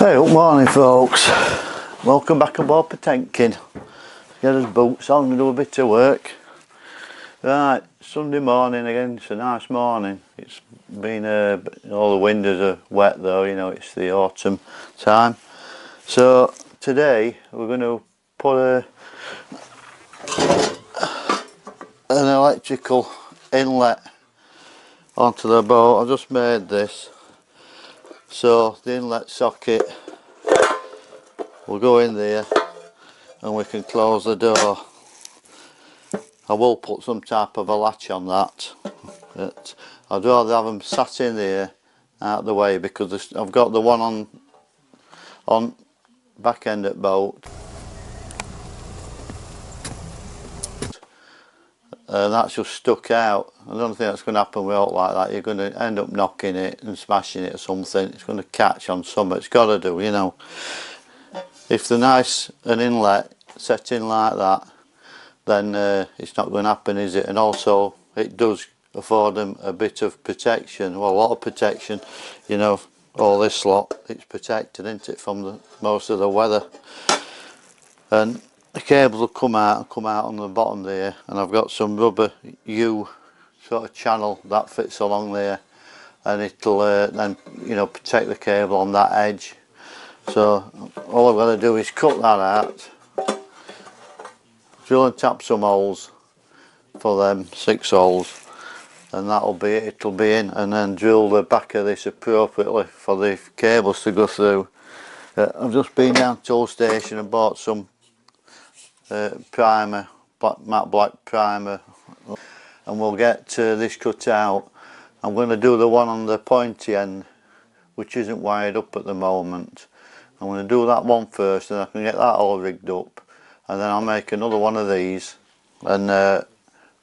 Hey, good morning folks. Welcome back aboard Potemkin. Get us boots on and do a bit of work. Right, Sunday morning again. It's a nice morning. It's been all the windows are wet though, you know, it's the autumn time. So today we're going to put an electrical inlet onto the boat. I've just made this. So the inlet socket will go in there and we can close the door. I will put some type of a latch on that, but I'd rather have them sat in there out of the way, because I've got the one on back end at boat, and that's just stuck out. I don't think that's going to happen with out like that. You're going to end up knocking it and smashing it or something. It's going to catch on something. It's got to do, you know. If they're nice and inlet set in like that, then it's not going to happen, is it? And also it does afford them a bit of protection, well, a lot of protection, you know. All this lot, it's protected, isn't it, from most of the weather. And the cables will come out on the bottom there, and I've got some rubber U sort of channel that fits along there, and it'll then, you know, protect the cable on that edge. So all I've got to do is cut that out, drill and tap some holes for them, 6 holes, and that'll be it. It'll be in, and then drill the back of this appropriately for the cables to go through. I've just been down to the tool station and bought some primer, matte black primer, and we'll get this cut out. I'm going to do the one on the pointy end, which isn't wired up at the moment. I'm going to do that one first, and I can get that all rigged up, and then I'll make another one of these, and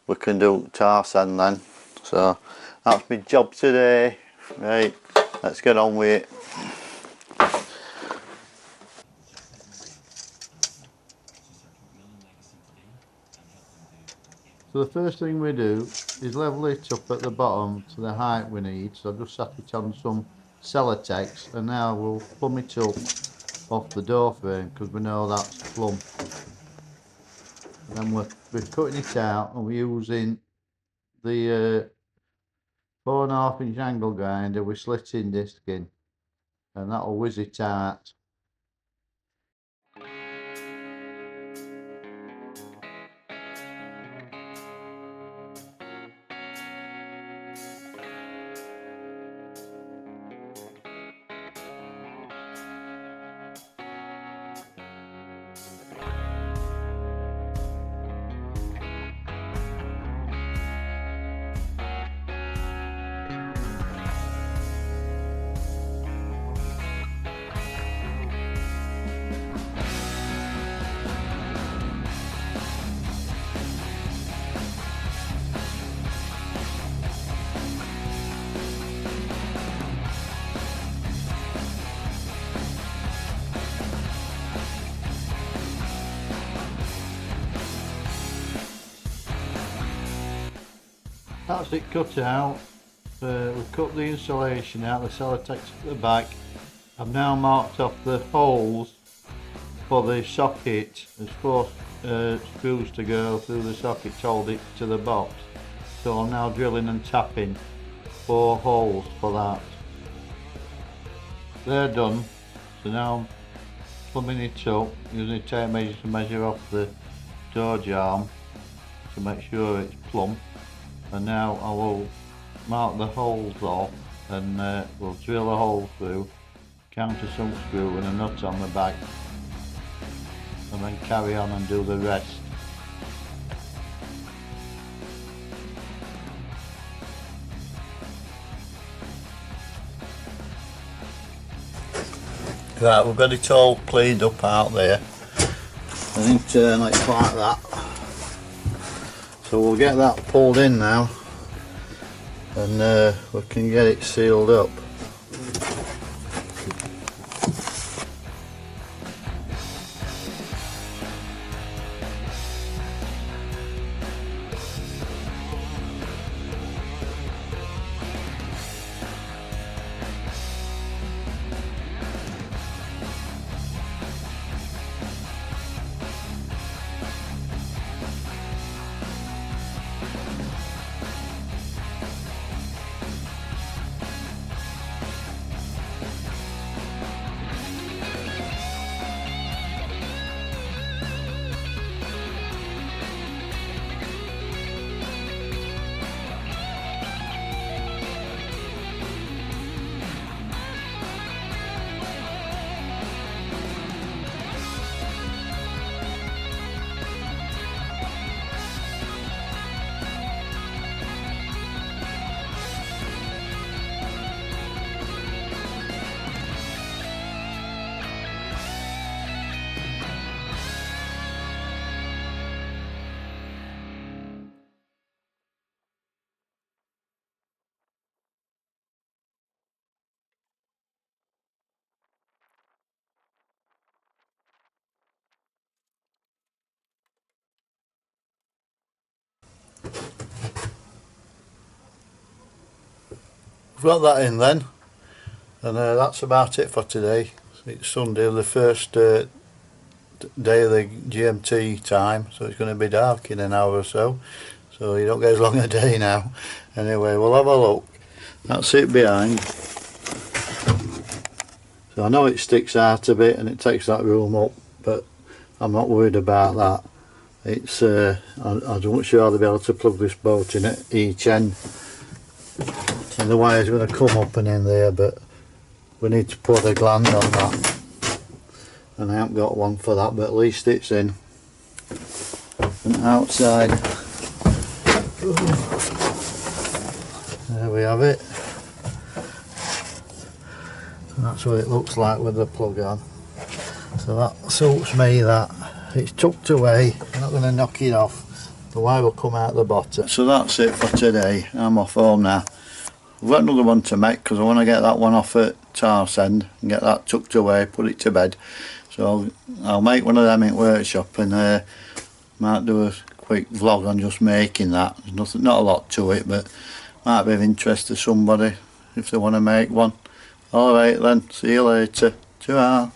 we can do tarse end then. So that's my job today. Right, let's get on with it. So the first thing we do is level it up at the bottom to the height we need. So I've just sat it on some Celotex, and now we'll plumb it up off the door frame, because we know that's plumb. And then we're cutting it out, and we're using the 4.5 inch angle grinder with slitting disc in, and that'll whiz it out. That's it cut out. We've cut the insulation out, the Celotex at the back. I've now marked off the holes for the socket. There's 4 screws to go through the socket to hold it to the box. So I'm now drilling and tapping 4 holes for that. They're done. So now I'm plumbing it up, using a tape measure to measure off the door jamb to make sure it's plumb. And now I will mark the holes off, and we'll drill a hole through, counter some screw and a nut on the back, and then carry on and do the rest. Right, we've got it all cleaned up out there, and internally it's like that. So we'll get that pulled in now, and we can get it sealed up. We've got that in then, and that's about it for today. It's Sunday, the first day of the GMT time, so it's going to be dark in an hour or so, so you don't get as long a day now. Anyway, we'll have a look. That's it behind. So I know it sticks out a bit and it takes that room up, but I'm not worried about that. It's I'm sure they'll be able to plug this boat in at each end, and the wire's going to come up and in there, but we need to put a gland on that, and I haven't got one for that, but at least it's in. And outside, there we have it. And that's what it looks like with the plug on. So that suits me, that it's tucked away, I'm not going to knock it off, the wire will come out the bottom. So that's it for today, I'm off home now. I've got another one to make because I want to get that one off at Tarsend and get that tucked away, put it to bed. So I'll make one of them in workshop, and might do a quick vlog on just making that. There's nothing, not a lot to it, but might be of interest to somebody if they want to make one. Alright then, see you later. Ta-ra.